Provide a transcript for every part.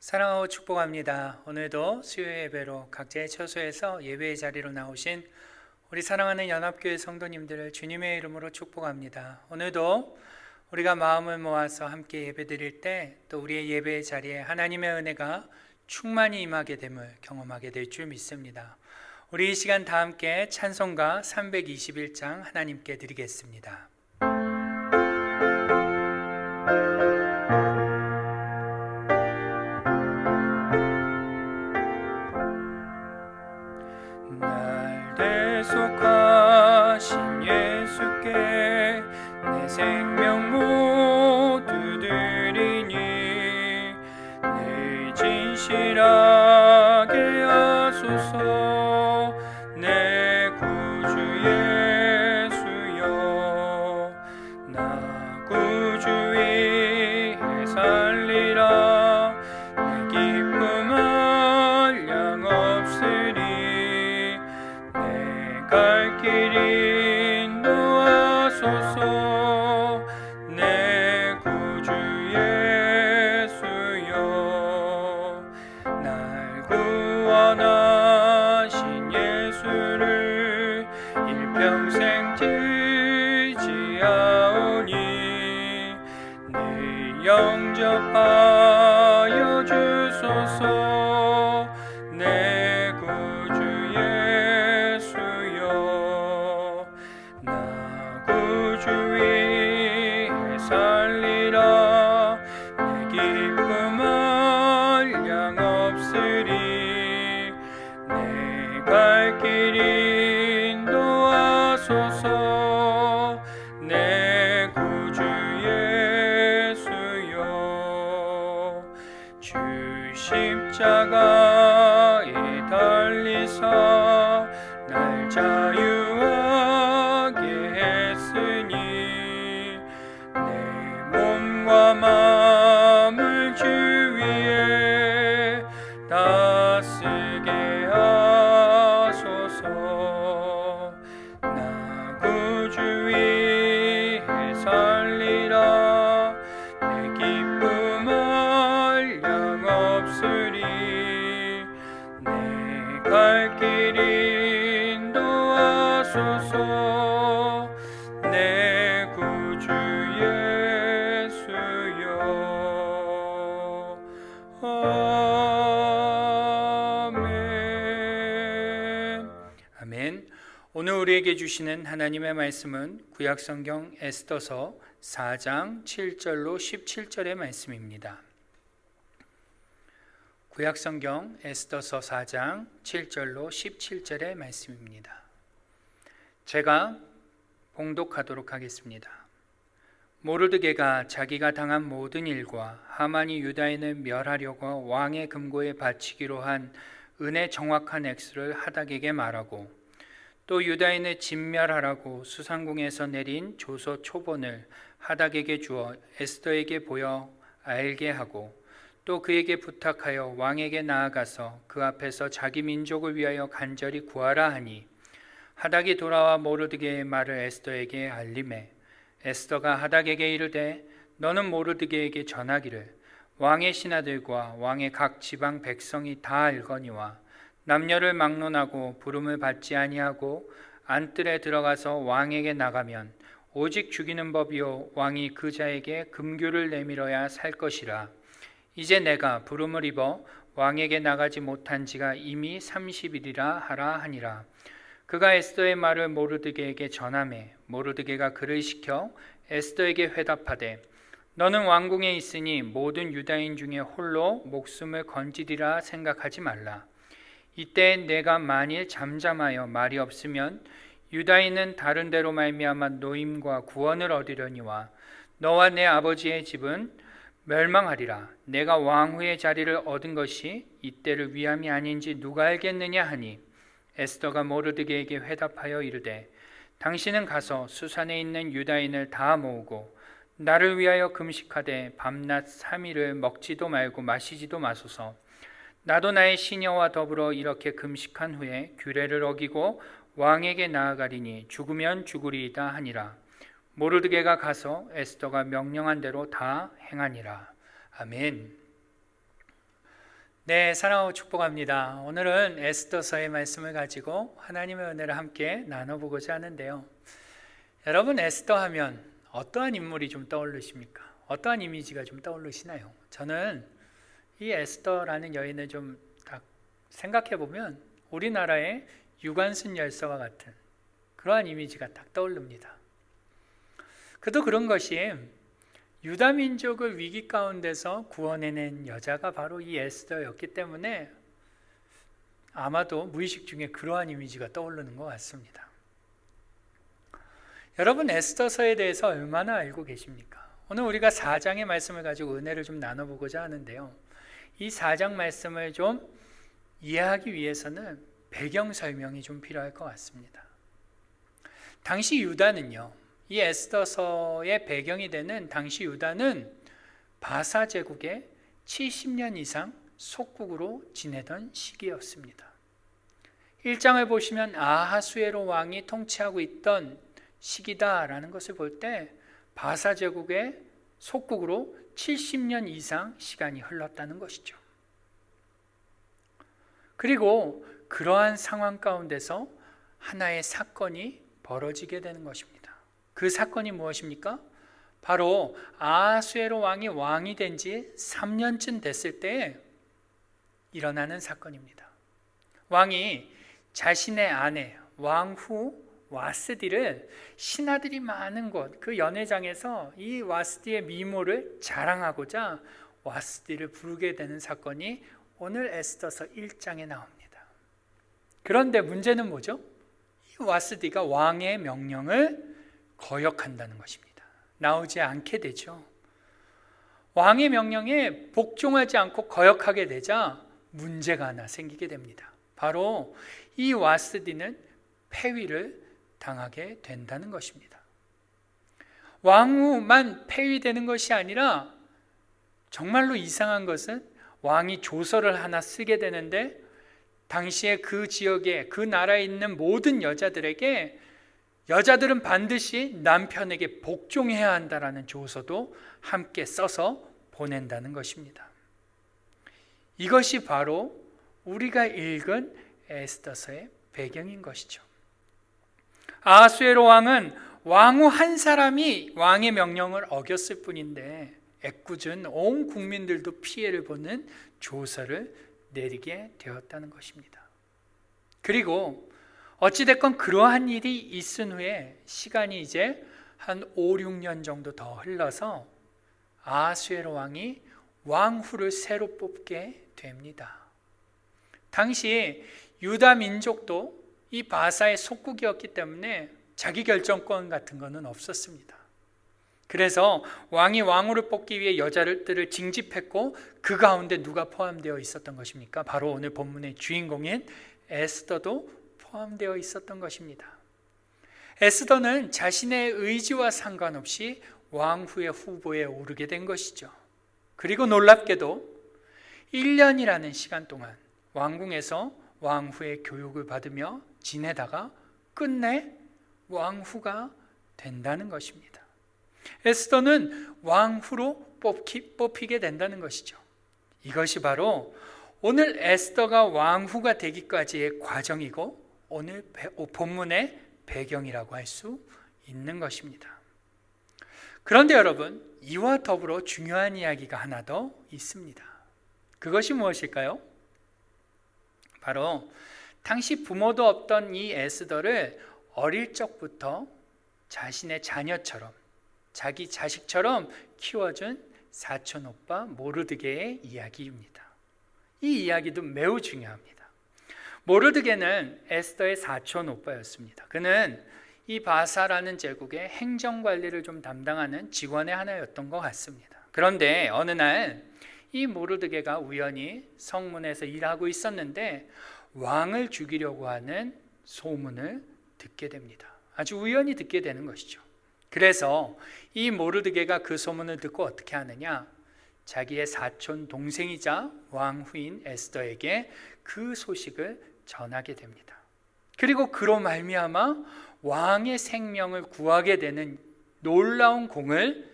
사랑하고 축복합니다. 오늘도 수요 예배로 각자의 처소에서 예배의 자리로 나오신 우리 사랑하는 연합교회 성도님들을 주님의 이름으로 축복합니다. 오늘도 우리가 마음을 모아서 함께 예배드릴 때 또 우리의 예배의 자리에 하나님의 은혜가 충만히 임하게 됨을 경험하게 될 줄 믿습니다. 우리 이 시간 다 함께 찬송가 321장 하나님께 드리겠습니다. 날 대속하신 예수께 내 생명 모두 드리니 늘 진실하게 하소서. 내 구주 예수여, 나 구주 위에 살리라. 내 기쁨 한량 없으리. 갈 길 인도하소서. 내 구주 예수여, 날 구원하신 예수를 일평생 지지하오니 늘 영접하여 주소서. 내 구주 예수여, 나 구주 위에 살리라. 내 기쁨 한량 없으리. 내 갈 길 인도하소서. 내 구주 예수여, 주 십자가에 달리사 날 자유하게 했으니 내 몸과 마음을 주 위에 다스게 하소서. 나 구주 위에 살리라. 내 기쁨 한량 없으리. 내 갈 길 인도하소서. 내 구주 예수여. 아멘. 아멘. 오늘 우리에게 주시는 하나님의 말씀은 구약성경 에스더서 4장 7절로 17절의 말씀입니다. 구약성경 에스더서 4장 7절로 17절의 말씀입니다. 제가 봉독하도록 하겠습니다. 모르드게가 자기가 당한 모든 일과 하만이 유다인을 멸하려고 왕의 금고에 바치기로 한 은의 정확한 액수를 하닥에게 말하고 또 유다인을 진멸하라고 수상궁에서 내린 조서 초본을 하닥에게 주어 에스더에게 보여 알게 하고 또 그에게 부탁하여 왕에게 나아가서 그 앞에서 자기 민족을 위하여 간절히 구하라 하니 하닥이 돌아와 모르드게의 말을 에스더에게 알림해 에스더가 하닥에게 이르되 너는 모르드게에게 전하기를 왕의 신하들과 왕의 각 지방 백성이 다 알거니와 남녀를 막론하고 부름을 받지 아니하고 안뜰에 들어가서 왕에게 나가면 오직 죽이는 법이요 왕이 그 자에게 금규를 내밀어야 살 것이라. 이제 내가 부름을 입어 왕에게 나가지 못한 지가 이미 30일이라 하라 하니라. 그가 에스더의 말을 모르드게에게 전하매 모르드게가 그를 시켜 에스더에게 회답하되 너는 왕궁에 있으니 모든 유다인 중에 홀로 목숨을 건지리라 생각하지 말라. 이때 내가 만일 잠잠하여 말이 없으면 유다인은 다른 데로 말미암아 노임과 구원을 얻으려니와 너와 내 아버지의 집은 멸망하리라. 내가 왕후의 자리를 얻은 것이 이때를 위함이 아닌지 누가 알겠느냐 하니 에스더가 모르드게에게 회답하여 이르되 당신은 가서 수산에 있는 유다인을 다 모으고 나를 위하여 금식하되 밤낮 3일을 먹지도 말고 마시지도 마소서. 나도 나의 시녀와 더불어 이렇게 금식한 후에 규례를 어기고 왕에게 나아가리니 죽으면 죽으리이다 하니라. 모르드게가 가서 에스더가 명령한 대로 다 행하니라. 아멘. 네, 사랑하고 축복합니다. 오늘은 에스더서의 말씀을 가지고 하나님의 은혜를 함께 나눠보고자 하는데요. 여러분, 에스더 하면 어떠한 인물이 좀 떠오르십니까? 어떠한 이미지가 좀 떠오르시나요? 저는 이 에스더라는 여인을 좀 딱 생각해 보면 우리나라의 유관순 열사와 같은 그러한 이미지가 딱 떠오릅니다. 그도 그런 것이 유다 민족을 위기 가운데서 구원해낸 여자가 바로 이 에스더였기 때문에 아마도 무의식 중에 그러한 이미지가 떠오르는 것 같습니다. 여러분, 에스더서에 대해서 얼마나 알고 계십니까? 오늘 우리가 4장의 말씀을 가지고 은혜를 좀 나눠보고자 하는데요. 이 4장 말씀을 좀 이해하기 위해서는 배경 설명이 좀 필요할 것 같습니다. 당시 유다는요, 이 에스더서의 배경이 되는 당시 유다는 바사 제국의 70년 이상 속국으로 지내던 시기였습니다. 1장을 보시면 아하수에로 왕이 통치하고 있던 시기다라는 것을 볼 때 바사 제국의 속국으로 70년 이상 시간이 흘렀다는 것이죠. 그리고 그러한 상황 가운데서 하나의 사건이 벌어지게 되는 것입니다. 그 사건이 무엇입니까? 바로 아하수에로 왕이 된 지 3년쯤 됐을 때 일어나는 사건입니다. 왕이 자신의 아내 왕후 와스디를 신하들이 많은 곳, 그 연회장에서 이 와스디의 미모를 자랑하고자 와스디를 부르게 되는 사건이 오늘 에스더서 1장에 나옵니다. 그런데 문제는 뭐죠? 이 와스디가 왕의 명령을 거역한다는 것입니다. 나오지 않게 되죠. 왕의 명령에 복종하지 않고 거역하게 되자 문제가 하나 생기게 됩니다. 바로 이 와스디는 폐위를 당하게 된다는 것입니다. 왕후만 폐위되는 것이 아니라 정말로 이상한 것은 왕이 조서를 하나 쓰게 되는데 당시에 그 지역에 그 나라에 있는 모든 여자들은 반드시 남편에게 복종해야 한다라는 조서도 함께 써서 보낸다는 것입니다. 이것이 바로 우리가 읽은 에스더서의 배경인 것이죠. 아하수에로 왕은 왕후 한 사람이 왕의 명령을 어겼을 뿐인데 애꿎은 온 국민들도 피해를 보는 조서를 내리게 되었다는 것입니다. 그리고 어찌됐건 그러한 일이 있은 후에 시간이 이제 한 5, 6년 정도 더 흘러서 아하수에로 왕이 왕후를 새로 뽑게 됩니다. 당시 유다 민족도 이 바사의 속국이었기 때문에 자기 결정권 같은 것은 없었습니다. 그래서 왕이 왕후를 뽑기 위해 여자들을 징집했고 그 가운데 누가 포함되어 있었던 것입니까? 바로 오늘 본문의 주인공인 에스더도 포함되어 있었던 것입니다. 에스더는 자신의 의지와 상관없이 왕후의 후보에 오르게 된 것이죠. 그리고 놀랍게도 1년이라는 시간 동안 왕궁에서 왕후의 교육을 받으며 지내다가 끝내 왕후가 된다는 것입니다. 에스더는 왕후로 뽑히게 된다는 것이죠. 이것이 바로 오늘 에스더가 왕후가 되기까지의 과정이고 오늘 본문의 배경이라고 할 수 있는 것입니다. 그런데 여러분, 이와 더불어 중요한 이야기가 하나 더 있습니다. 그것이 무엇일까요? 바로 당시 부모도 없던 이 에스더를 어릴 적부터 자신의 자녀처럼, 자기 자식처럼 키워준 사촌 오빠 모르드게의 이야기입니다. 이 이야기도 매우 중요합니다. 모르드게는 에스더의 사촌 오빠였습니다. 그는 이 바사라는 제국의 행정관리를 좀 담당하는 직원의 하나였던 것 같습니다. 그런데 어느 날 이 모르드게가 우연히 성문에서 일하고 있었는데 왕을 죽이려고 하는 소문을 듣게 됩니다. 아주 우연히 듣게 되는 것이죠. 그래서 이 모르드게가 그 소문을 듣고 어떻게 하느냐? 자기의 사촌 동생이자 왕후인 에스더에게 그 소식을 전하게 됩니다. 그리고 그로 말미암아 왕의 생명을 구하게 되는 놀라운 공을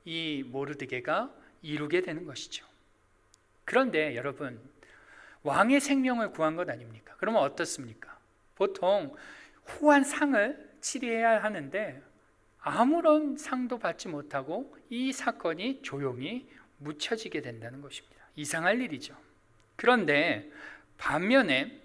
이 모르드게가 이루게 되는 것이죠. 그런데 여러분, 왕의 생명을 구한 것 아닙니까? 그러면 어떻습니까? 보통 후한 상을 치르해야 하는데 아무런 상도 받지 못하고 이 사건이 조용히 묻혀지게 된다는 것입니다. 이상할 일이죠. 그런데 반면에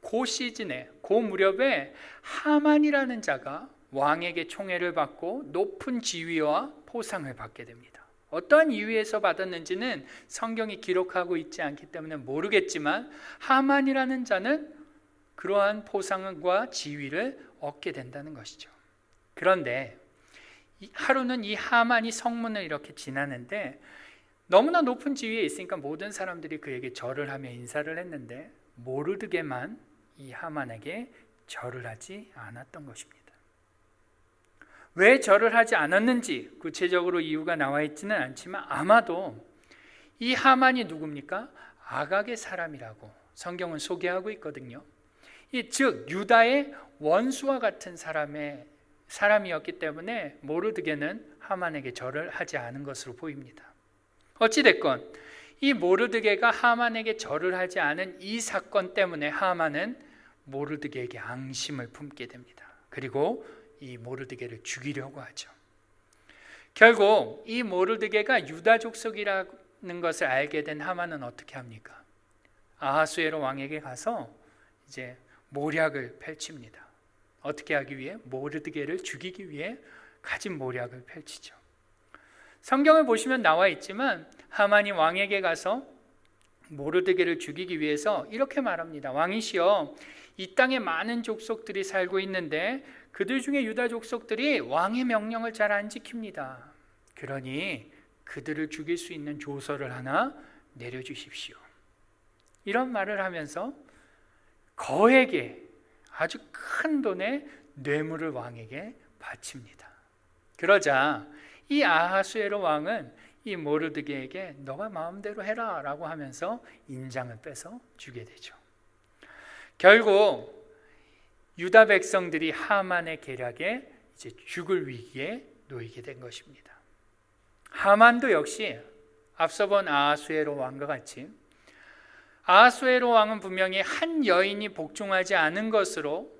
그 시즌에, 그 무렵에 하만이라는 자가 왕에게 총애를 받고 높은 지위와 포상을 받게 됩니다. 어떠한 이유에서 받았는지는 성경이 기록하고 있지 않기 때문에 모르겠지만 하만이라는 자는 그러한 포상과 지위를 얻게 된다는 것이죠. 그런데 하루는 이 하만이 성문을 이렇게 지나는데 너무나 높은 지위에 있으니까 모든 사람들이 그에게 절을 하며 인사를 했는데 모르드게만 이 하만에게 절을 하지 않았던 것입니다. 왜 절을 하지 않았는지 구체적으로 이유가 나와 있지는 않지만 아마도 이 하만이 누굽니까? 아각의 사람이라고 성경은 소개하고 있거든요. 즉 유다의 원수와 같은 사람이었기 때문에 모르드게는 하만에게 절을 하지 않은 것으로 보입니다. 어찌됐건 이 모르드게가 하만에게 절을 하지 않은 이 사건 때문에 하만은 모르드게에게 앙심을 품게 됩니다. 그리고 이 모르드게를 죽이려고 하죠. 결국 이 모르드게가 유다 족속이라는 것을 알게 된 하만은 어떻게 합니까? 아하수에로 왕에게 가서 이제 모략을 펼칩니다. 어떻게 하기 위해? 모르드게를 죽이기 위해 가진 모략을 펼치죠. 성경을 보시면 나와 있지만 하만이 왕에게 가서 모르드게를 죽이기 위해서 이렇게 말합니다. 왕이시여, 이 땅에 많은 족속들이 살고 있는데 그들 중에 유다 족속들이 왕의 명령을 잘 안 지킵니다. 그러니 그들을 죽일 수 있는 조서를 하나 내려주십시오. 이런 말을 하면서 거액의 아주 큰 돈의 뇌물을 왕에게 바칩니다. 그러자 이 아하수에로 왕은 이 모르드게에게 너가 마음대로 해라 라고 하면서 인장을 빼서 주게 되죠. 결국 유다 백성들이 하만의 계략에 이제 죽을 위기에 놓이게 된 것입니다. 하만도 역시 앞서 본 아하수에로 왕과 같이 아하수에로 왕은 분명히 한 여인이 복종하지 않은 것으로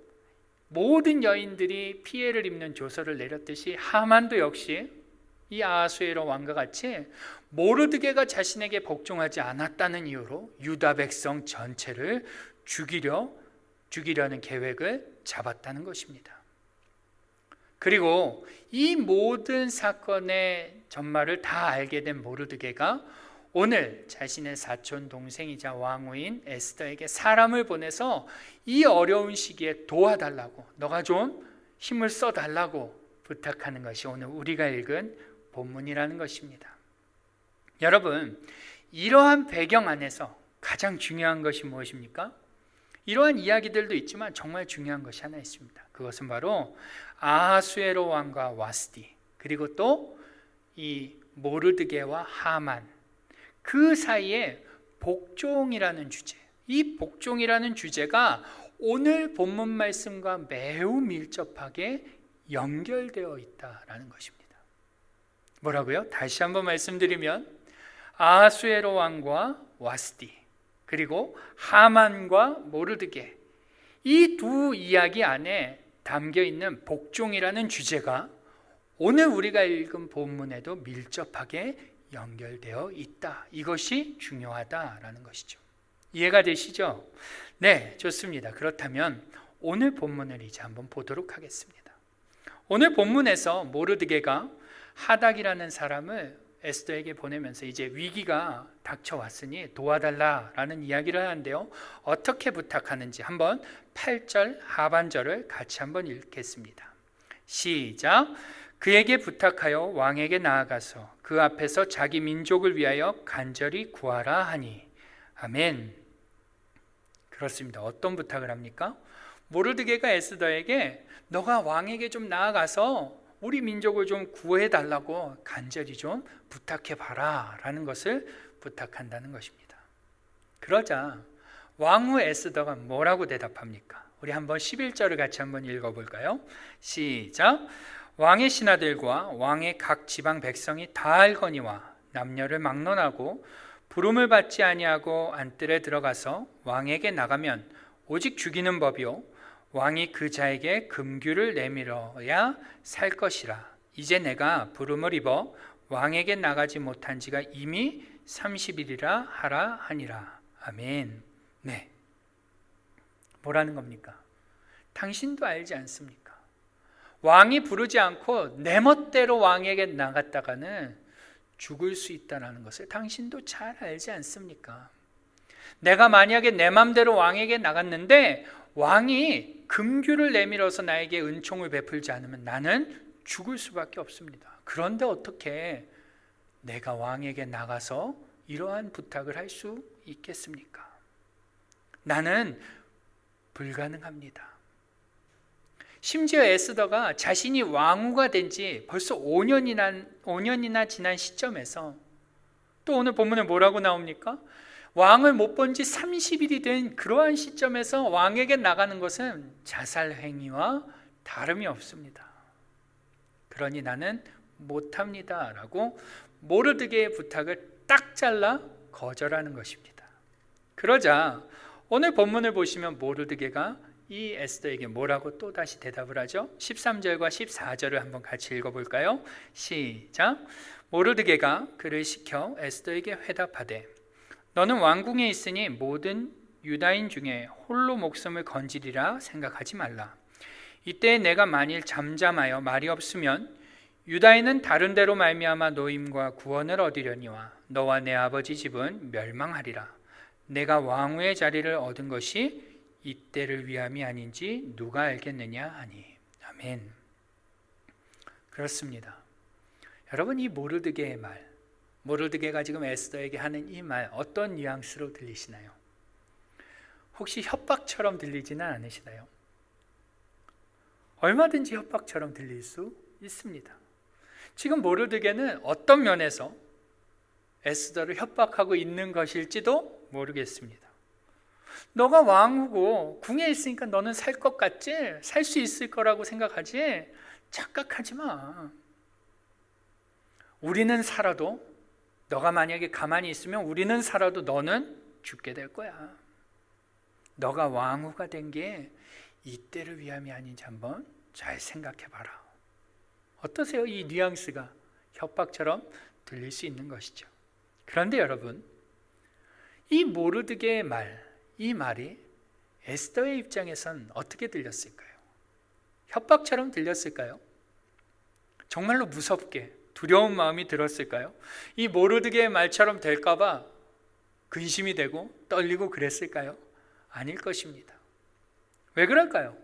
모든 여인들이 피해를 입는 조서를 내렸듯이 하만도 역시 이 아하수에로 왕과 같이 모르드게가 자신에게 복종하지 않았다는 이유로 유다 백성 전체를 죽이려는 계획을 잡았다는 것입니다. 그리고 이 모든 사건의 전말을 다 알게 된 모르드게가 오늘 자신의 사촌 동생이자 왕후인 에스더에게 사람을 보내서 이 어려운 시기에 도와달라고, 너가 좀 힘을 써달라고 부탁하는 것이 오늘 우리가 읽은 본문이라는 것입니다. 여러분, 이러한 배경 안에서 가장 중요한 것이 무엇입니까? 이러한 이야기들도 있지만 정말 중요한 것이 하나 있습니다. 그것은 바로 아하수에로 왕과 와스디, 그리고 또 이 모르드게와 하만, 그 사이에 복종이라는 주제, 이 복종이라는 주제가 오늘 본문 말씀과 매우 밀접하게 연결되어 있다라는 것입니다. 뭐라고요? 다시 한번 말씀드리면 아하수에로 왕과 와스디, 그리고 하만과 모르드게, 이 두 이야기 안에 담겨 있는 복종이라는 주제가 오늘 우리가 읽은 본문에도 밀접하게 연결되어 있다. 이것이 중요하다라는 것이죠. 이해가 되시죠? 네, 좋습니다. 그렇다면 오늘 본문을 이제 한번 보도록 하겠습니다. 오늘 본문에서 모르드게가 하닥이라는 사람을 에스더에게 보내면서 이제 위기가 닥쳐왔으니 도와달라라는 이야기를 하는데요. 어떻게 부탁하는지 한번 8절 하반절을 같이 한번 읽겠습니다. 시작. 그에게 부탁하여 왕에게 나아가서 그 앞에서 자기 민족을 위하여 간절히 구하라 하니. 아멘. 그렇습니다. 어떤 부탁을 합니까? 모르드게가 에스더에게 너가 왕에게 좀 나아가서 우리 민족을 좀 구해달라고 간절히 좀 부탁해봐라 라는 것을 부탁한다는 것입니다. 그러자 왕후 에스더가 뭐라고 대답합니까? 우리 한번 11절을 같이 한번 읽어볼까요? 시작. 왕의 신하들과 왕의 각 지방 백성이 다 알거니와 남녀를 막론하고 부름을 받지 아니하고 안뜰에 들어가서 왕에게 나가면 오직 죽이는 법이요 왕이 그 자에게 금규를 내밀어야 살 것이라. 이제 내가 부름을 입어 왕에게 나가지 못한 지가 이미 30일이라 하라 하니라. 아멘. 네. 뭐라는 겁니까? 당신도 알지 않습니까? 왕이 부르지 않고 내 멋대로 왕에게 나갔다가는 죽을 수 있다는 것을 당신도 잘 알지 않습니까? 내가 만약에 내 맘대로 왕에게 나갔는데 왕이 금규를 내밀어서 나에게 은총을 베풀지 않으면 나는 죽을 수밖에 없습니다. 그런데 어떻게 내가 왕에게 나가서 이러한 부탁을 할 수 있겠습니까? 나는 불가능합니다. 심지어 에스더가 자신이 왕후가 된 지 벌써 5년이나 지난 시점에서 또 오늘 본문에 뭐라고 나옵니까? 왕을 못 본 지 30일이 된 그러한 시점에서 왕에게 나가는 것은 자살 행위와 다름이 없습니다. 그러니 나는 못합니다 라고 모르드게의 부탁을 딱 잘라 거절하는 것입니다. 그러자 오늘 본문을 보시면 모르드게가 이 에스더에게 뭐라고 또 다시 대답을 하죠? 13절과 14절을 한번 같이 읽어볼까요? 시작. 모르드게가 그를 시켜 에스더에게 회답하되 너는 왕궁에 있으니 모든 유다인 중에 홀로 목숨을 건지리라 생각하지 말라. 이때 내가 만일 잠잠하여 말이 없으면 유다인은 다른 데로 말미암아 노임과 구원을 얻으려니와 너와 내 아버지 집은 멸망하리라. 내가 왕후의 자리를 얻은 것이 이때를 위함이 아닌지 누가 알겠느냐 하니. 아멘. 그렇습니다. 여러분, 이 모르드게의 말, 모르드게가 지금 에스더에게 하는 이 말 어떤 뉘앙스로 들리시나요? 혹시 협박처럼 들리지는 않으시나요? 얼마든지 협박처럼 들릴 수 있습니다. 지금 모르드게는 어떤 면에서 에스더를 협박하고 있는 것일지도 모르겠습니다. 너가 왕후고 궁에 있으니까 너는 살 것 같지? 살 수 있을 거라고 생각하지? 착각하지 마. 우리는 살아도, 너가 만약에 가만히 있으면 우리는 살아도 너는 죽게 될 거야. 너가 왕후가 된 게 이때를 위함이 아닌지 한번 잘 생각해 봐라. 어떠세요? 이 뉘앙스가 협박처럼 들릴 수 있는 것이죠. 그런데 여러분, 이 모르드게의 말, 이 말이 에스더의 입장에선 어떻게 들렸을까요? 협박처럼 들렸을까요? 정말로 무섭게 두려운 마음이 들었을까요? 이 모르드게의 말처럼 될까 봐 근심이 되고 떨리고 그랬을까요? 아닐 것입니다. 왜 그럴까요?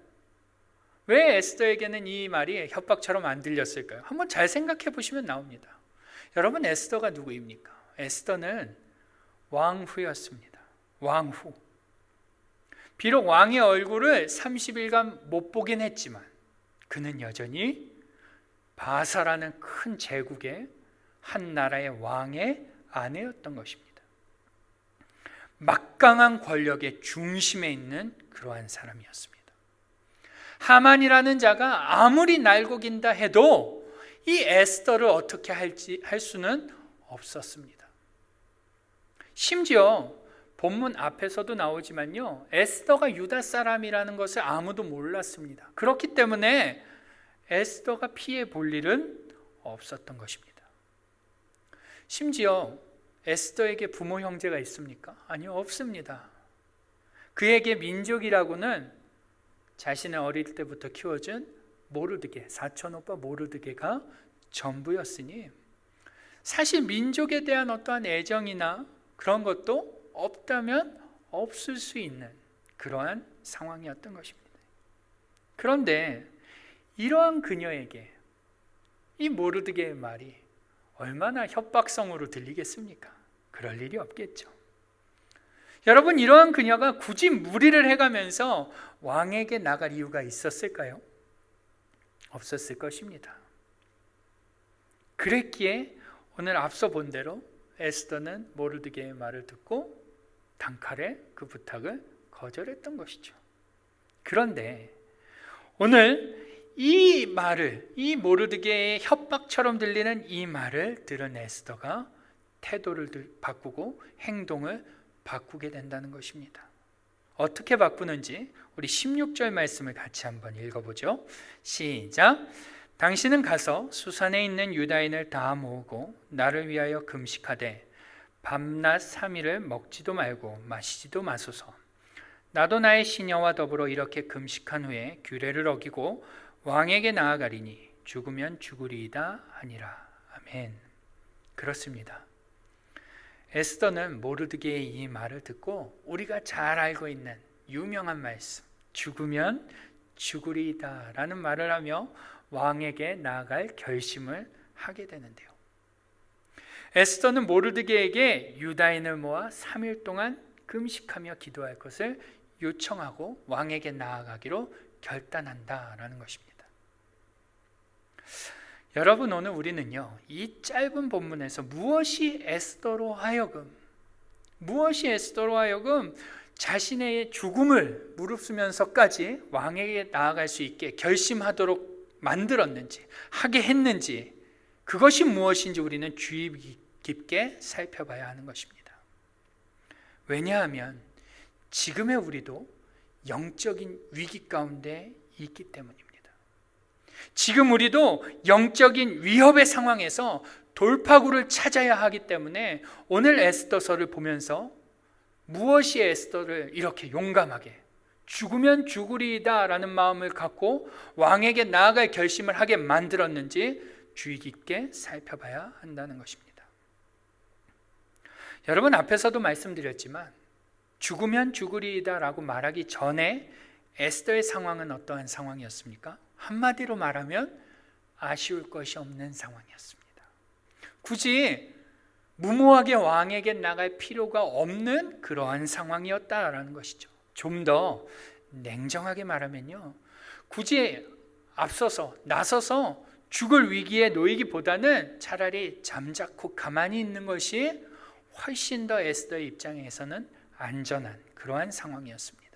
왜 에스더에게는 이 말이 협박처럼 안 들렸을까요? 한번 잘 생각해 보시면 나옵니다. 여러분, 에스더가 누구입니까? 에스더는 왕후였습니다. 왕후. 비록 왕의 얼굴을 30일간 못 보긴 했지만 그는 여전히 바사라는 큰 제국의 한 나라의 왕의 아내였던 것입니다. 막강한 권력의 중심에 있는 그러한 사람이었습니다. 하만이라는 자가 아무리 날고 긴다 해도 이 에스더를 어떻게 할 수는 없었습니다. 심지어 본문 앞에서도 나오지만요, 에스더가 유다 사람이라는 것을 아무도 몰랐습니다. 그렇기 때문에 에스더가 피해 볼 일은 없었던 것입니다. 심지어 에스더에게 부모 형제가 있습니까? 아니요, 없습니다. 그에게 민족이라고는 자신의 어릴 때부터 키워준 모르드게, 사촌 오빠 모르드게가 전부였으니 사실 민족에 대한 어떠한 애정이나 그런 것도 없다면 없을 수 있는 그러한 상황이었던 것입니다. 그런데 이러한 그녀에게 이 모르드게의 말이 얼마나 협박성으로 들리겠습니까? 그럴 일이 없겠죠. 여러분, 이러한 그녀가 굳이 무리를 해가면서 왕에게 나갈 이유가 있었을까요? 없었을 것입니다. 그랬기에 오늘 앞서 본 대로 에스더는 모르드게의 말을 듣고 단칼에 그 부탁을 거절했던 것이죠. 그런데 오늘 이 말을, 이 모르드게의 협박처럼 들리는 이 말을 들은 에스더가 태도를 바꾸고 행동을 바꾸게 된다는 것입니다. 어떻게 바꾸는지 우리 16절 말씀을 같이 한번 읽어보죠. 시작. 당신은 가서 수산에 있는 유다인을 다 모으고 나를 위하여 금식하되 밤낮 3일을 먹지도 말고 마시지도 마소서. 나도 나의 시녀와 더불어 이렇게 금식한 후에 규례를 어기고 왕에게 나아가리니 죽으면 죽으리이다 하니라. 아멘. 그렇습니다. 에스더는 모르드게의 이 말을 듣고 우리가 잘 알고 있는 유명한 말씀, 죽으면 죽으리이다 라는 말을 하며 왕에게 나아갈 결심을 하게 되는데요. 에스더는 모르드게에게 유다인을 모아 3일 동안 금식하며 기도할 것을 요청하고 왕에게 나아가기로 결단한다라는 것입니다. 여러분, 오늘 우리는요, 이 짧은 본문에서 무엇이 에스더로 하여금 자신의 죽음을 무릅쓰면서까지 왕에게 나아갈 수 있게 결심하도록 만들었는지, 하게 했는지, 그것이 무엇인지 우리는 주의 깊게 살펴봐야 하는 것입니다. 왜냐하면 지금의 우리도 영적인 위기 가운데 있기 때문입니다. 지금 우리도 영적인 위협의 상황에서 돌파구를 찾아야 하기 때문에 오늘 에스더서를 보면서 무엇이 에스더를 이렇게 용감하게 죽으면 죽으리이다 라는 마음을 갖고 왕에게 나아갈 결심을 하게 만들었는지 주의 깊게 살펴봐야 한다는 것입니다. 여러분, 앞에서도 말씀드렸지만 죽으면 죽으리이다 라고 말하기 전에 에스더의 상황은 어떠한 상황이었습니까? 한마디로 말하면 아쉬울 것이 없는 상황이었습니다. 굳이 무모하게 왕에게 나갈 필요가 없는 그러한 상황이었다라는 것이죠. 좀 더 냉정하게 말하면요, 굳이 앞서서 나서서 죽을 위기에 놓이기보다는 차라리 잠자코 가만히 있는 것이 훨씬 더 에스더의 입장에서는 안전한 그러한 상황이었습니다.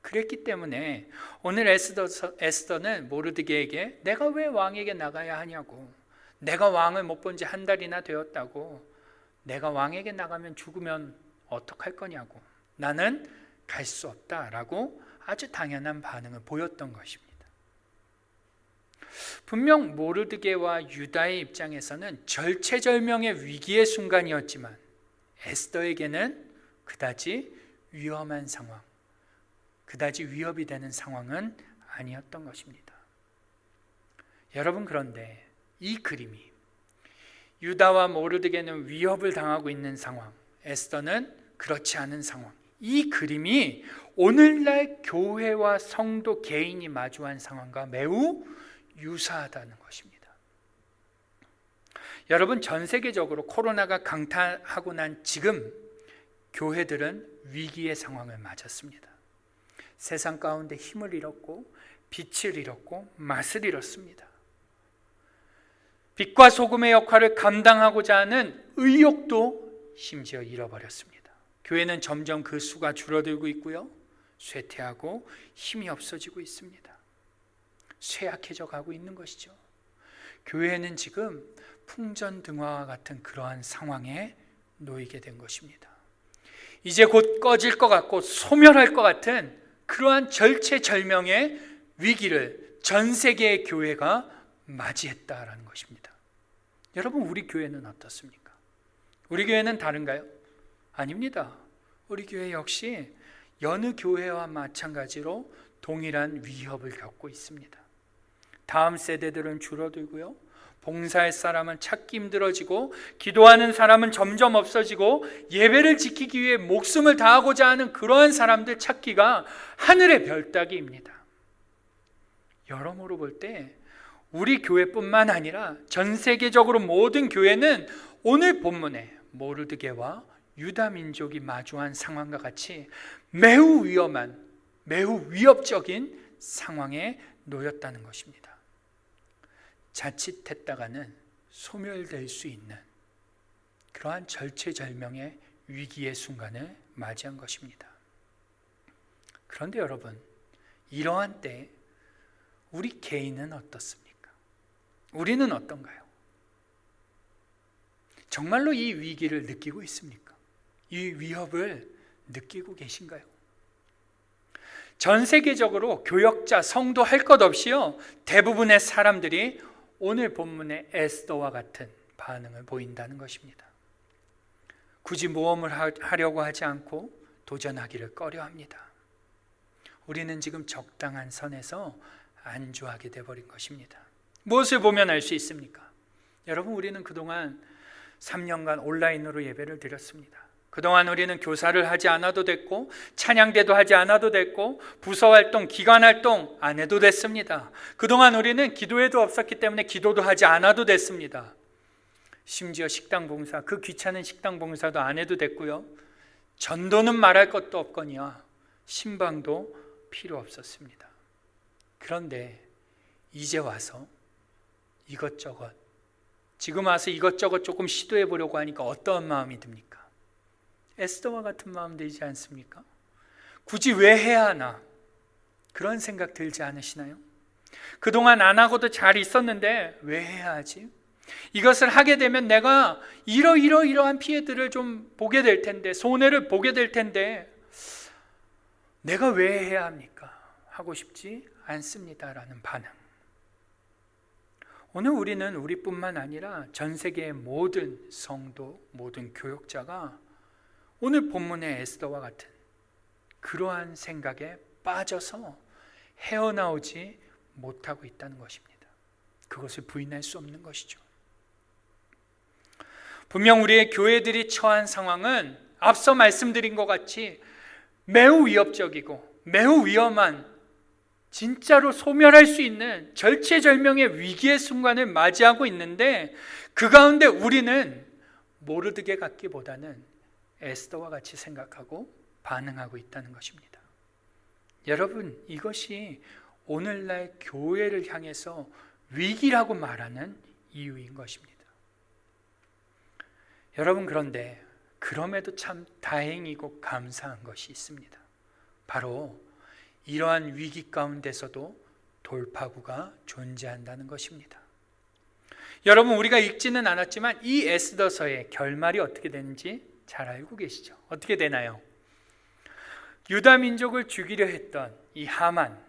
그랬기 때문에 오늘 에스더는 모르드게에게 내가 왜 왕에게 나가야 하냐고, 내가 왕을 못 본 지 한 달이나 되었다고, 내가 왕에게 나가면 죽으면 어떡할 거냐고, 나는 갈 수 없다라고 아주 당연한 반응을 보였던 것입니다. 분명 모르드게와 유다의 입장에서는 절체절명의 위기의 순간이었지만 에스더에게는 그다지 위험한 상황, 그다지 위협이 되는 상황은 아니었던 것입니다. 여러분, 그런데 이 그림이 유다와 모르드게는 위협을 당하고 있는 상황, 에스더는 그렇지 않은 상황, 이 그림이 오늘날 교회와 성도 개인이 마주한 상황과 매우 유사하다는 것입니다. 여러분, 전 세계적으로 코로나가 강타하고 난 지금 교회들은 위기의 상황을 맞았습니다. 세상 가운데 힘을 잃었고 빛을 잃었고 맛을 잃었습니다. 빛과 소금의 역할을 감당하고자 하는 의욕도 심지어 잃어버렸습니다. 교회는 점점 그 수가 줄어들고 있고요, 쇠퇴하고 힘이 없어지고 있습니다. 쇠약해져 가고 있는 것이죠. 교회는 지금 풍전등화와 같은 그러한 상황에 놓이게 된 것입니다. 이제 곧 꺼질 것 같고 소멸할 것 같은 그러한 절체절명의 위기를 전 세계의 교회가 맞이했다라는 것입니다. 여러분, 우리 교회는 어떻습니까? 우리 교회는 다른가요? 아닙니다. 우리 교회 역시 여느 교회와 마찬가지로 동일한 위협을 겪고 있습니다. 다음 세대들은 줄어들고요, 봉사할 사람은 찾기 힘들어지고 기도하는 사람은 점점 없어지고 예배를 지키기 위해 목숨을 다하고자 하는 그러한 사람들 찾기가 하늘의 별따기입니다. 여러모로 볼 때 우리 교회뿐만 아니라 전 세계적으로 모든 교회는 오늘 본문에 모르드게와 유다 민족이 마주한 상황과 같이 매우 위험한, 매우 위협적인 상황에 놓였다는 것입니다. 자칫했다가는 소멸될 수 있는 그러한 절체절명의 위기의 순간을 맞이한 것입니다. 그런데 여러분, 이러한 때 우리 개인은 어떻습니까? 우리는 어떤가요? 정말로 이 위기를 느끼고 있습니까? 이 위협을 느끼고 계신가요? 전 세계적으로 교역자, 성도 할 것 없이요, 대부분의 사람들이 오늘 본문의 에스더와 같은 반응을 보인다는 것입니다. 굳이 모험을 하려고 하지 않고 도전하기를 꺼려합니다. 우리는 지금 적당한 선에서 안주하게 되어버린 것입니다. 무엇을 보면 알 수 있습니까? 여러분, 우리는 그동안 3년간 온라인으로 예배를 드렸습니다. 그동안 우리는 교사를 하지 않아도 됐고, 찬양대도 하지 않아도 됐고, 부서활동, 기관활동 안 해도 됐습니다. 그동안 우리는 기도회도 없었기 때문에 기도도 하지 않아도 됐습니다. 심지어 식당 봉사, 그 귀찮은 식당 봉사도 안 해도 됐고요, 전도는 말할 것도 없거니와 신방도 필요 없었습니다. 그런데 이제 와서 이것저것, 지금 와서 이것저것 조금 시도해 보려고 하니까 어떤 마음이 듭니까? 에스더와 같은 마음 들지 않습니까? 굳이 왜 해야 하나? 그런 생각 들지 않으시나요? 그동안 안 하고도 잘 있었는데 왜 해야 하지? 이것을 하게 되면 내가 이러한 피해들을 좀 보게 될 텐데, 손해를 보게 될 텐데 내가 왜 해야 합니까? 하고 싶지 않습니다라는 반응. 오늘 우리는 우리뿐만 아니라 전 세계의 모든 성도, 모든 교역자가 오늘 본문의 에스더와 같은 그러한 생각에 빠져서 헤어나오지 못하고 있다는 것입니다. 그것을 부인할 수 없는 것이죠. 분명 우리의 교회들이 처한 상황은 앞서 말씀드린 것 같이 매우 위협적이고 매우 위험한, 진짜로 소멸할 수 있는 절체절명의 위기의 순간을 맞이하고 있는데, 그 가운데 우리는 모르드게 같기보다는 에스더와 같이 생각하고 반응하고 있다는 것입니다. 여러분, 이것이 오늘날 교회를 향해서 위기라고 말하는 이유인 것입니다. 여러분, 그런데 그럼에도 참 다행이고 감사한 것이 있습니다. 바로 이러한 위기 가운데서도 돌파구가 존재한다는 것입니다. 여러분, 우리가 읽지는 않았지만 이 에스더서의 결말이 어떻게 되는지 잘 알고 계시죠? 어떻게 되나요? 유다 민족을 죽이려 했던 이 하만,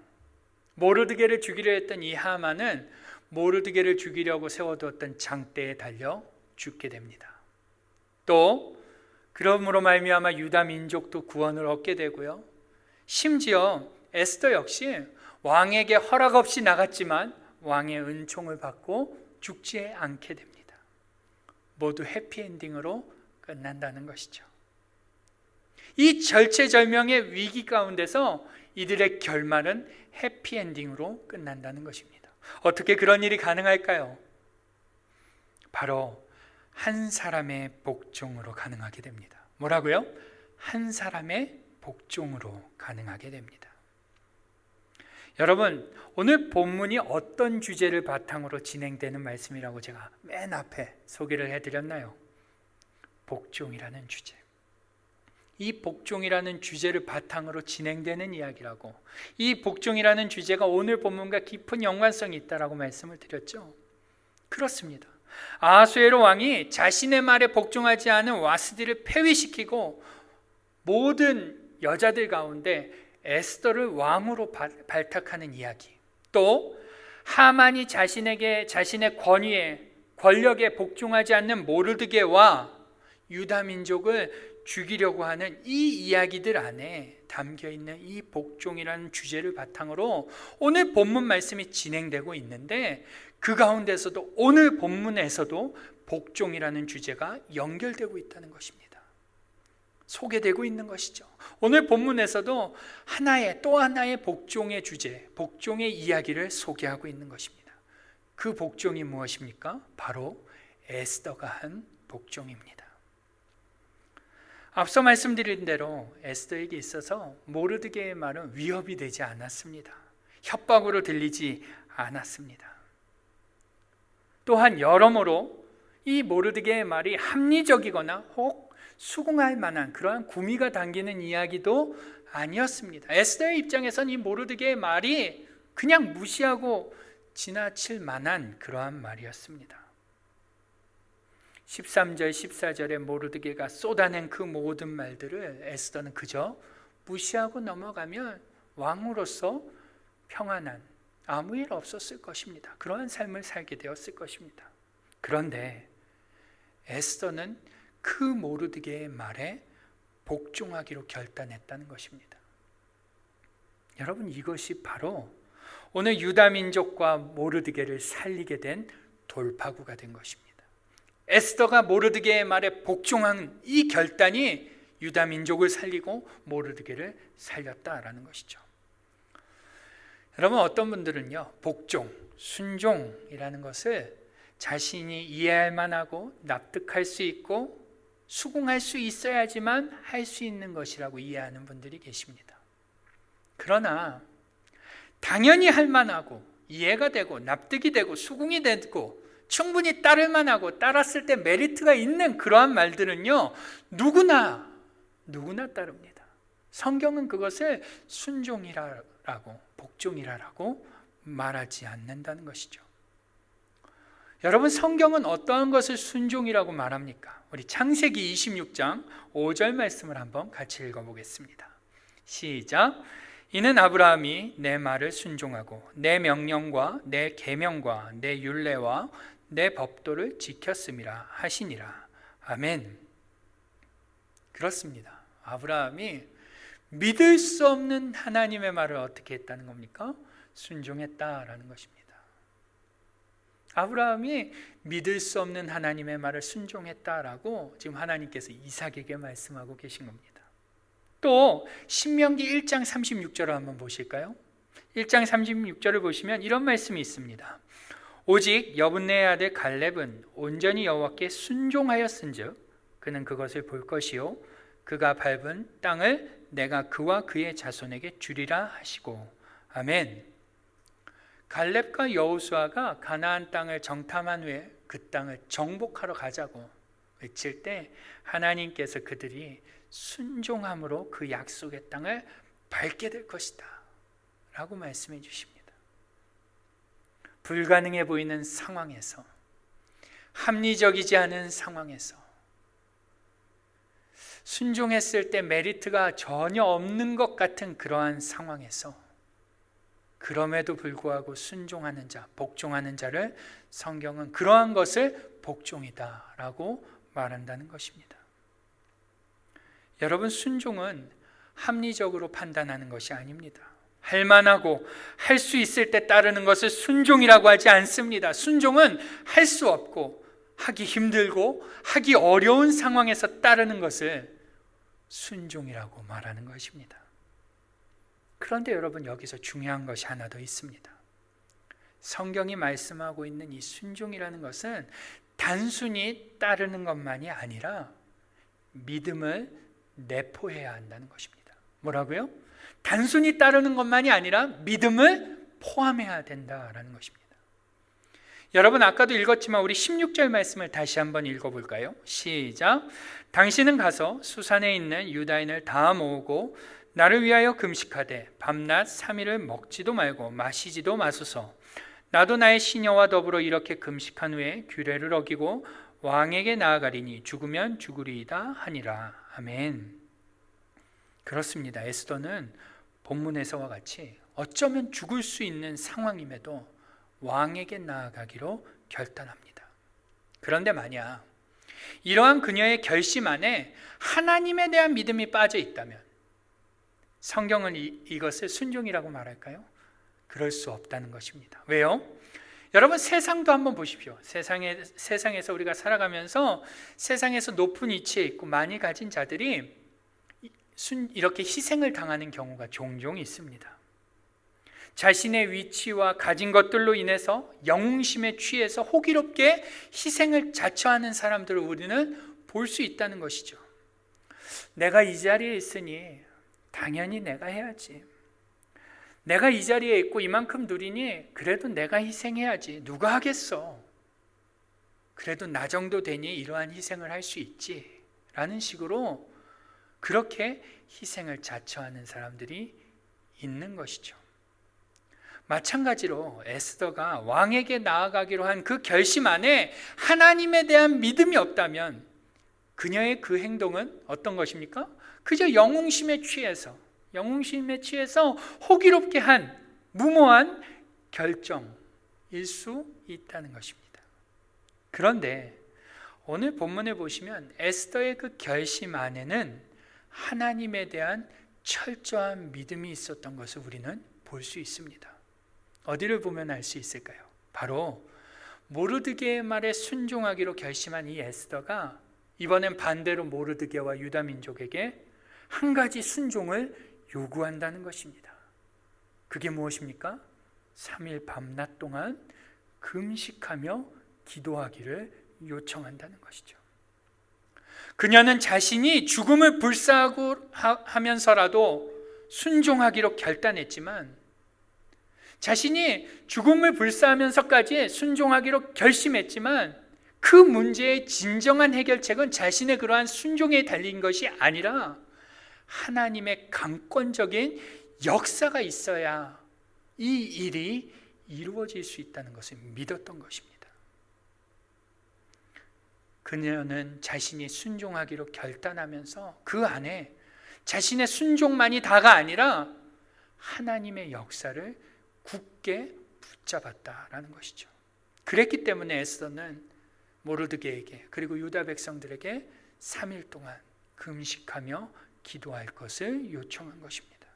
모르드게를 죽이려 했던 이 하만은 모르드게를 죽이려고 세워두었던 장대에 달려 죽게 됩니다. 또 그러므로 말미암아 유다 민족도 구원을 얻게 되고요, 심지어 에스더 역시 왕에게 허락 없이 나갔지만 왕의 은총을 받고 죽지 않게 됩니다. 모두 해피엔딩으로 끝난다는 것이죠. 이 절체절명의 위기 가운데서 이들의 결말은 해피엔딩으로 끝난다는 것입니다. 어떻게 그런 일이 가능할까요? 바로 한 사람의 복종으로 가능하게 됩니다. 뭐라고요? 한 사람의 복종으로 가능하게 됩니다. 여러분, 오늘 본문이 어떤 주제를 바탕으로 진행되는 말씀이라고 제가 맨 앞에 소개를 해드렸나요? 복종이라는 주제. 이 복종이라는 주제를 바탕으로 진행되는 이야기라고, 이 복종이라는 주제가 오늘 본문과 깊은 연관성이 있다라고 말씀을 드렸죠. 그렇습니다. 아하수에로 왕이 자신의 말에 복종하지 않은 와스디를 폐위시키고 모든 여자들 가운데 에스더를 왕으로 발탁하는 이야기, 또 하만이 자신의 권위에, 권력에 복종하지 않는 모르드게와 유다 민족을 죽이려고 하는 이 이야기들 안에 담겨있는 이 복종이라는 주제를 바탕으로 오늘 본문 말씀이 진행되고 있는데, 그 가운데서도 오늘 본문에서도 복종이라는 주제가 연결되고 있다는 것입니다. 소개되고 있는 것이죠. 오늘 본문에서도 또 하나의 복종의 주제, 복종의 이야기를 소개하고 있는 것입니다. 그 복종이 무엇입니까? 바로 에스더가 한 복종입니다. 앞서 말씀드린 대로 에스더에게 있어서 모르드게의 말은 위협이 되지 않았습니다. 협박으로 들리지 않았습니다. 또한 여러모로 이 모르드게의 말이 합리적이거나 혹 수긍할 만한 그러한 구미가 당기는 이야기도 아니었습니다. 에스더의 입장에서는 이 모르드게의 말이 그냥 무시하고 지나칠 만한 그러한 말이었습니다. 13절 14절에 모르드게가 쏟아낸 그 모든 말들을 에스더는 그저 무시하고 넘어가면 왕으로서 평안한 아무 일 없었을 것입니다. 그러한 삶을 살게 되었을 것입니다. 그런데 에스더는 그 모르드게의 말에 복종하기로 결단했다는 것입니다. 여러분, 이것이 바로 오늘 유다 민족과 모르드게를 살리게 된 돌파구가 된 것입니다. 에스더가 모르드게의 말에 복종한 이 결단이 유다 민족을 살리고 모르드게를 살렸다라는 것이죠. 여러분, 어떤 분들은요, 복종, 순종이라는 것을 자신이 이해할 만하고 납득할 수 있고 수긍할 수 있어야지만 할 수 있는 것이라고 이해하는 분들이 계십니다. 그러나 당연히 할 만하고 이해가 되고 납득이 되고 수긍이 되고 충분히 따를 만하고 따랐을 때 메리트가 있는 그러한 말들은요, 누구나 따릅니다. 성경은 그것을 순종이라고 복종이라고 말하지 않는다는 것이죠. 여러분, 성경은 어떠한 것을 순종이라고 말합니까? 우리 창세기 26장 5절 말씀을 한번 같이 읽어보겠습니다. 시작. 이는 아브라함이 내 말을 순종하고 내 명령과 내 계명과 내 율례와 내 법도를 지켰음이라 하시니라. 아멘. 그렇습니다. 아브라함이 믿을 수 없는 하나님의 말을 어떻게 했다는 겁니까? 순종했다라는 것입니다. 아브라함이 믿을 수 없는 하나님의 말을 순종했다라고 지금 하나님께서 이삭에게 말씀하고 계신 겁니다. 또 신명기 1장 36절을 한번 보실까요? 1장 36절을 보시면 이런 말씀이 있습니다. 오직 여분네의 아들 갈렙은 온전히 여호와께 순종하였은즉 그는 그것을 볼 것이요 그가 밟은 땅을 내가 그와 그의 자손에게 주리라 하시고. 아멘. 갈렙과 여호수아가 가나안 땅을 정탐한 후에 그 땅을 정복하러 가자고 외칠 때 하나님께서 그들이 순종함으로 그 약속의 땅을 밟게 될 것이다 라고 말씀해 주십니다. 불가능해 보이는 상황에서, 합리적이지 않은 상황에서, 순종했을 때 메리트가 전혀 없는 것 같은 그러한 상황에서 그럼에도 불구하고 순종하는 자, 복종하는 자를 성경은 그러한 것을 복종이다라고 말한다는 것입니다. 여러분, 순종은 합리적으로 판단하는 것이 아닙니다. 할 만하고 할 수 있을 때 따르는 것을 순종이라고 하지 않습니다. 순종은 할 수 없고 하기 힘들고 하기 어려운 상황에서 따르는 것을 순종이라고 말하는 것입니다. 그런데 여러분, 여기서 중요한 것이 하나 더 있습니다. 성경이 말씀하고 있는 이 순종이라는 것은 단순히 따르는 것만이 아니라 믿음을 내포해야 한다는 것입니다. 뭐라고요? 단순히 따르는 것만이 아니라 믿음을 포함해야 된다라는 것입니다. 여러분, 아까도 읽었지만 우리 16절 말씀을 다시 한번 읽어볼까요? 시작. 당신은 가서 수산에 있는 유다인을 다 모으고 나를 위하여 금식하되 밤낮 3일을 먹지도 말고 마시지도 마소서. 나도 나의 시녀와 더불어 이렇게 금식한 후에 규례를 어기고 왕에게 나아가리니 죽으면 죽으리이다 하니라. 아멘. 그렇습니다. 에스더는 본문에서와 같이 어쩌면 죽을 수 있는 상황임에도 왕에게 나아가기로 결단합니다. 그런데 만약 이러한 그녀의 결심 안에 하나님에 대한 믿음이 빠져 있다면 성경은 이것을 순종이라고 말할까요? 그럴 수 없다는 것입니다. 왜요? 여러분, 세상도 한번 보십시오. 세상에서 우리가 살아가면서 세상에서 높은 위치에 있고 많이 가진 자들이 이렇게 희생을 당하는 경우가 종종 있습니다. 자신의 위치와 가진 것들로 인해서 영웅심에 취해서 호기롭게 희생을 자처하는 사람들을 우리는 볼 수 있다는 것이죠. 내가 이 자리에 있으니 당연히 내가 해야지. 내가 이 자리에 있고 이만큼 누리니 그래도 내가 희생해야지. 누가 하겠어? 그래도 나 정도 되니 이러한 희생을 할 수 있지 라는 식으로 그렇게 희생을 자처하는 사람들이 있는 것이죠. 마찬가지로 에스더가 왕에게 나아가기로 한 그 결심 안에 하나님에 대한 믿음이 없다면 그녀의 그 행동은 어떤 것입니까? 그저 영웅심에 취해서 호기롭게 한 무모한 결정일 수 있다는 것입니다. 그런데 오늘 본문에 보시면 에스더의 그 결심 안에는 하나님에 대한 철저한 믿음이 있었던 것을 우리는 볼 수 있습니다. 어디를 보면 알 수 있을까요? 바로 모르드게의 말에 순종하기로 결심한 이 에스더가 이번엔 반대로 모르드게와 유다 민족에게 한 가지 순종을 요구한다는 것입니다. 그게 무엇입니까? 3일 밤낮 동안 금식하며 기도하기를 요청한다는 것이죠. 그녀는 자신이 죽음을 불사하고 하면서라도 순종하기로 결단했지만 자신이 죽음을 불사하면서까지 순종하기로 결심했지만 그 문제의 진정한 해결책은 자신의 그러한 순종에 달린 것이 아니라 하나님의 강권적인 역사가 있어야 이 일이 이루어질 수 있다는 것을 믿었던 것입니다. 그녀는 자신이 순종하기로 결단하면서 그 안에 자신의 순종만이 다가 아니라 하나님의 역사를 굳게 붙잡았다라는 것이죠. 그랬기 때문에 에스더는 모르드게에게 그리고 유다 백성들에게 3일 동안 금식하며 기도할 것을 요청한 것입니다.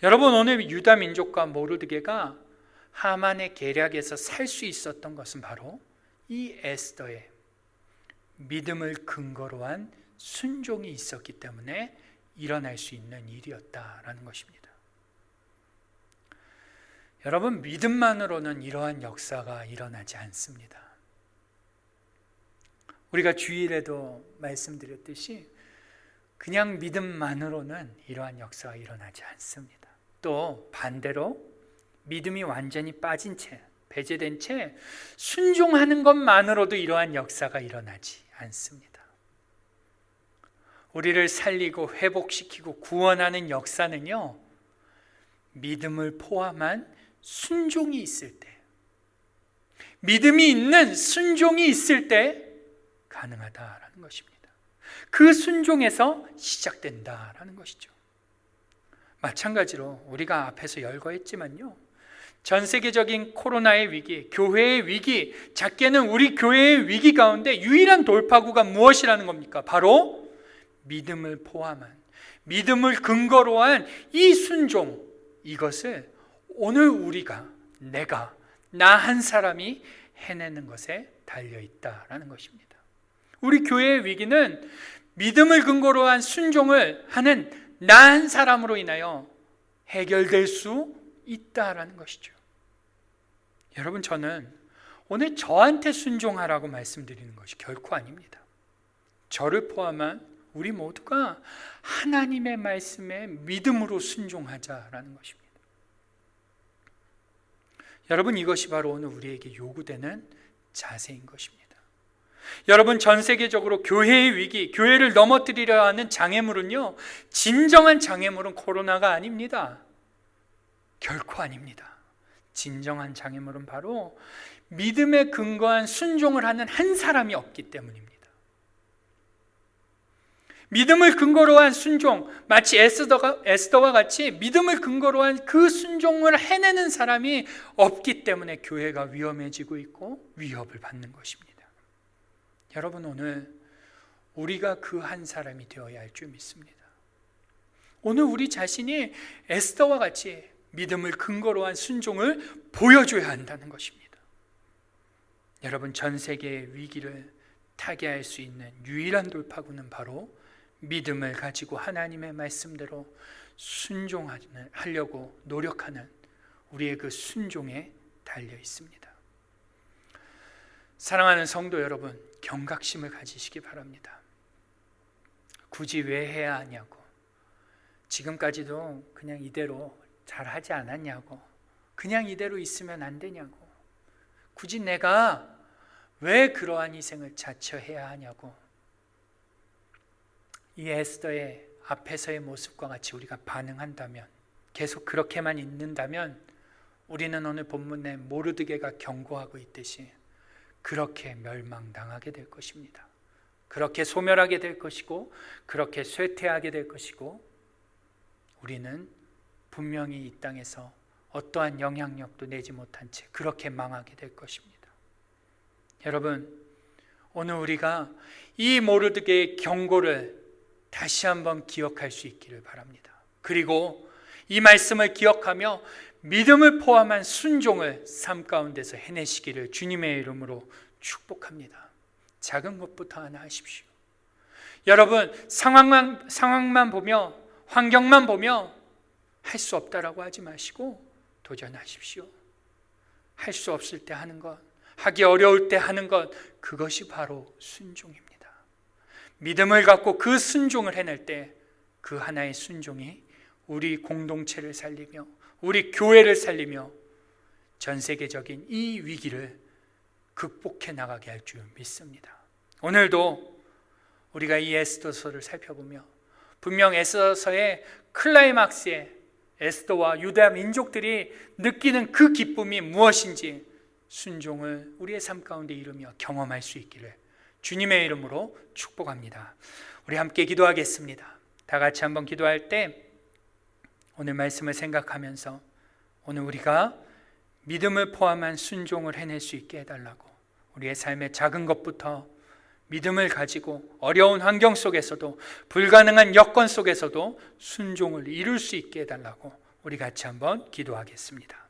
여러분, 오늘 유다 민족과 모르드게가 하만의 계략에서 살 수 있었던 것은 바로 이 에스더의 믿음을 근거로 한 순종이 있었기 때문에 일어날 수 있는 일이었다라는 것입니다. 여러분, 믿음만으로는 이러한 역사가 일어나지 않습니다. 우리가 주일에도 말씀드렸듯이 그냥 믿음만으로는 이러한 역사가 일어나지 않습니다. 또 반대로 믿음이 완전히 빠진 채, 배제된 채 순종하는 것만으로도 이러한 역사가 일어나지 않습니다. 우리를 살리고 회복시키고 구원하는 역사는요, 믿음을 포함한 순종이 있을 때, 믿음이 있는 순종이 있을 때 가능하다라는 것입니다. 그 순종에서 시작된다라는 것이죠. 마찬가지로 우리가 앞에서 열거했지만요, 전 세계적인 코로나의 위기, 교회의 위기, 작게는 우리 교회의 위기 가운데 유일한 돌파구가 무엇이라는 겁니까? 바로 믿음을 포함한, 믿음을 근거로 한 이 순종, 이것을 오늘 우리가, 나 한 사람이 해내는 것에 달려있다라는 것입니다. 우리 교회의 위기는 믿음을 근거로 한 순종을 하는 나 한 사람으로 인하여 해결될 수 있다라는 것이죠. 여러분, 저는 오늘 저한테 순종하라고 말씀드리는 것이 결코 아닙니다. 저를 포함한 우리 모두가 하나님의 말씀에 믿음으로 순종하자라는 것입니다. 여러분, 이것이 바로 오늘 우리에게 요구되는 자세인 것입니다. 여러분, 전 세계적으로 교회의 위기, 교회를 넘어뜨리려 하는 장애물은요, 진정한 장애물은 코로나가 아닙니다. 결코 아닙니다. 진정한 장애물은 바로 믿음에 근거한 순종을 하는 한 사람이 없기 때문입니다. 믿음을 근거로 한 순종, 마치 에스더와 같이 믿음을 근거로 한 그 순종을 해내는 사람이 없기 때문에 교회가 위험해지고 있고 위협을 받는 것입니다. 여러분, 오늘 우리가 그 한 사람이 되어야 할 줄 믿습니다. 오늘 우리 자신이 에스더와 같이 믿음을 근거로 한 순종을 보여줘야 한다는 것입니다. 여러분, 전 세계의 위기를 타개할 수 있는 유일한 돌파구는 바로 믿음을 가지고 하나님의 말씀대로 순종하려고 노력하는 우리의 그 순종에 달려 있습니다. 사랑하는 성도 여러분, 경각심을 가지시기 바랍니다. 굳이 왜 해야 하냐고, 지금까지도 그냥 이대로 잘하지 않았냐고, 그냥 이대로 있으면 안 되냐고, 굳이 내가 왜 그러한 희생을 자처해야 하냐고, 이 에스더의 앞에서의 모습과 같이 우리가 반응한다면 계속 그렇게만 있는다면 우리는 오늘 본문에 모르드게가 경고하고 있듯이 그렇게 멸망당하게 될 것입니다. 그렇게 소멸하게 될 것이고 그렇게 쇠퇴하게 될 것이고 우리는 분명히 이 땅에서 어떠한 영향력도 내지 못한 채 그렇게 망하게 될 것입니다. 여러분, 오늘 우리가 이 모르드게의 경고를 다시 한번 기억할 수 있기를 바랍니다. 그리고 이 말씀을 기억하며 믿음을 포함한 순종을 삶 가운데서 해내시기를 주님의 이름으로 축복합니다. 작은 것부터 하나 하십시오. 여러분, 상황만 보며 환경만 보며 할 수 없다라고 하지 마시고 도전하십시오. 할 수 없을 때 하는 것, 하기 어려울 때 하는 것, 그것이 바로 순종입니다. 믿음을 갖고 그 순종을 해낼 때 그 하나의 순종이 우리 공동체를 살리며 우리 교회를 살리며 전 세계적인 이 위기를 극복해 나가게 할 줄 믿습니다. 오늘도 우리가 이 에스더서를 살펴보며 분명 에스더서의 클라이막스에 에스더와 유다 민족들이 느끼는 그 기쁨이 무엇인지 순종을 우리의 삶 가운데 이루며 경험할 수 있기를 주님의 이름으로 축복합니다. 우리 함께 기도하겠습니다. 다 같이 한번 기도할 때 오늘 말씀을 생각하면서 오늘 우리가 믿음을 포함한 순종을 해낼 수 있게 해달라고, 우리의 삶의 작은 것부터 믿음을 가지고 어려운 환경 속에서도 불가능한 여건 속에서도 순종을 이룰 수 있게 해달라고 우리 같이 한번 기도하겠습니다.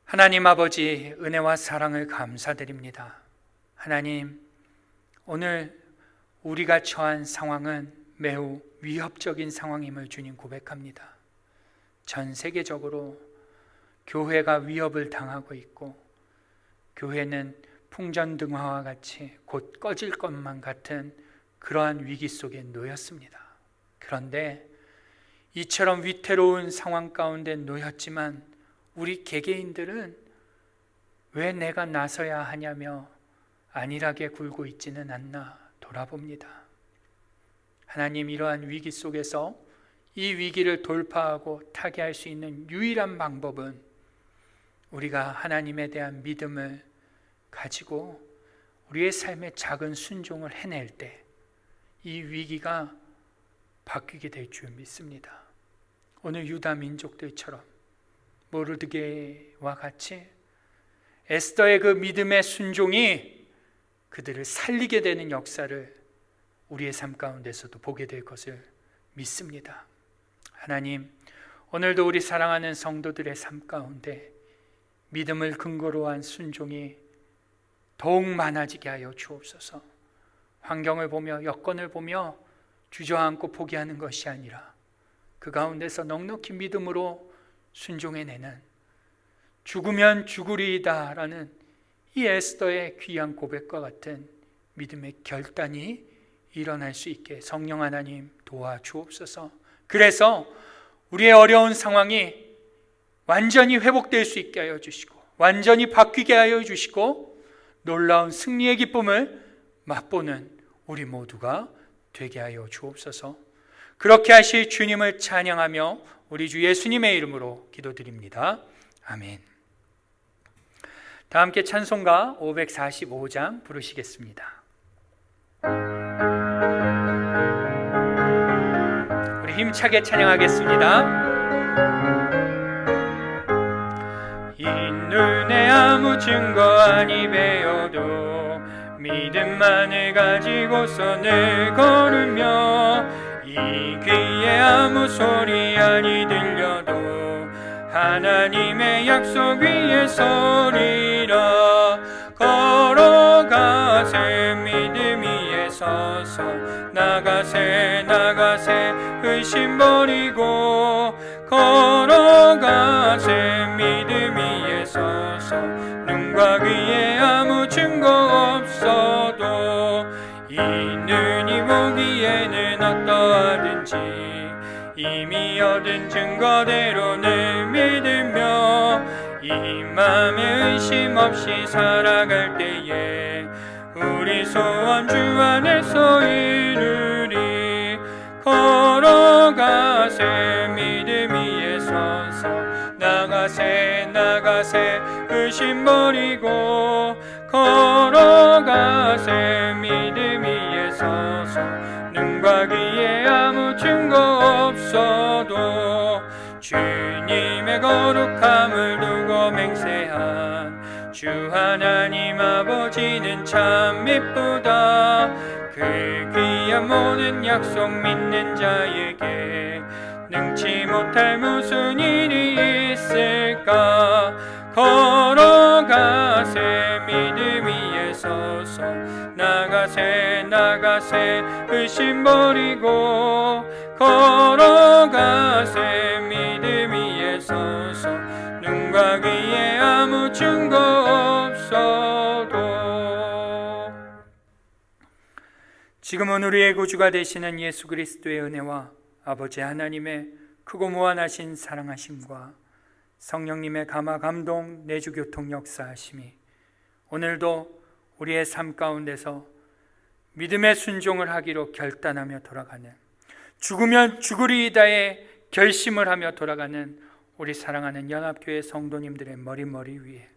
하나님 아버지, 은혜와 사랑을 감사드립니다. 하나님, 오늘 우리가 처한 상황은 매우 위협적인 상황임을 주님 고백합니다. 전 세계적으로 교회가 위협을 당하고 있고 교회는 풍전등화와 같이 곧 꺼질 것만 같은 그러한 위기 속에 놓였습니다. 그런데 이처럼 위태로운 상황 가운데 놓였지만 우리 개개인들은 왜 내가 나서야 하냐며 안일하게 굴고 있지는 않나 돌아봅니다. 하나님, 이러한 위기 속에서 이 위기를 돌파하고 타개할 수 있는 유일한 방법은 우리가 하나님에 대한 믿음을 가지고 우리의 삶의 작은 순종을 해낼 때 이 위기가 바뀌게 될 줄 믿습니다. 오늘 유다 민족들처럼 모르드게와 같이 에스더의 그 믿음의 순종이 그들을 살리게 되는 역사를 우리의 삶 가운데서도 보게 될 것을 믿습니다. 하나님, 오늘도 우리 사랑하는 성도들의 삶 가운데 믿음을 근거로 한 순종이 더욱 많아지게 하여 주옵소서. 환경을 보며 여건을 보며 주저앉고 포기하는 것이 아니라 그 가운데서 넉넉히 믿음으로 순종해내는 죽으면 죽으리이다 라는 이 에스더의 귀한 고백과 같은 믿음의 결단이 일어날 수 있게 성령 하나님 도와주옵소서. 그래서 우리의 어려운 상황이 완전히 회복될 수 있게 하여 주시고 완전히 바뀌게 하여 주시고 놀라운 승리의 기쁨을 맛보는 우리 모두가 되게 하여 주옵소서. 그렇게 하실 주님을 찬양하며 우리 주 예수님의 이름으로 기도드립니다. 아멘. 다 함께 찬송가 545장 부르시겠습니다. 우리 힘차게 찬양하겠습니다. 이 눈에 아무 증거 아니 배어도 믿음만을 가지고서 늘 걸으며 이 귀에 아무 소리 아니 들려도 하나님의 약속 위에 서리라. 걸어가세 믿음 위에 서서 나가세 나가세 의심 버리고 걸어가세 믿음 위에 서서 눈과 귀에 아무 증거 없어도 이 눈이 보기에는 어떠하든지 이미 얻은 증거대로 늘 믿으며 이 맘에 의심 없이 살아갈 때에 우리 소원 주 안에서 이루리. 걸어가세 믿음 위에 서서 나가세 나가세 의심 버리고 걸어가세 믿음 위에 서서 눈과 귀에 아무 증거 없어도 주님의 거룩함을 두고 맹세한 주 하나님 아버지는 참 미쁘다. 그 귀한 모든 약속 믿는 자에게 능치 못할 무슨 일이 있을까. 걸어가세 믿음 위에 서서 나가세 나가세 의심 버리고 걸어가세 믿음 위에 서서 눈과 귀에 아무 증거 없어도. 지금은 우리의 구주가 되시는 예수 그리스도의 은혜와 아버지 하나님의 크고 무한하신 사랑하심과 성령님의 감화 감동 내주 교통 역사하심이 오늘도 우리의 삶 가운데서 믿음의 순종을 하기로 결단하며 돌아가는 죽으면 죽으리이다의 결심을 하며 돌아가는 우리 사랑하는 연합교회 성도님들의 머리 위에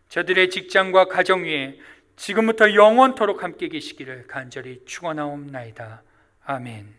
저들의 직장과 가정 위에 지금부터 영원토록 함께 계시기를 간절히 축원하옵나이다. 아멘.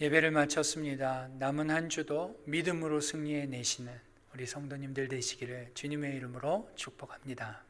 예배를 마쳤습니다. 남은 한 주도 믿음으로 승리해 내시는 우리 성도님들 되시기를 주님의 이름으로 축복합니다.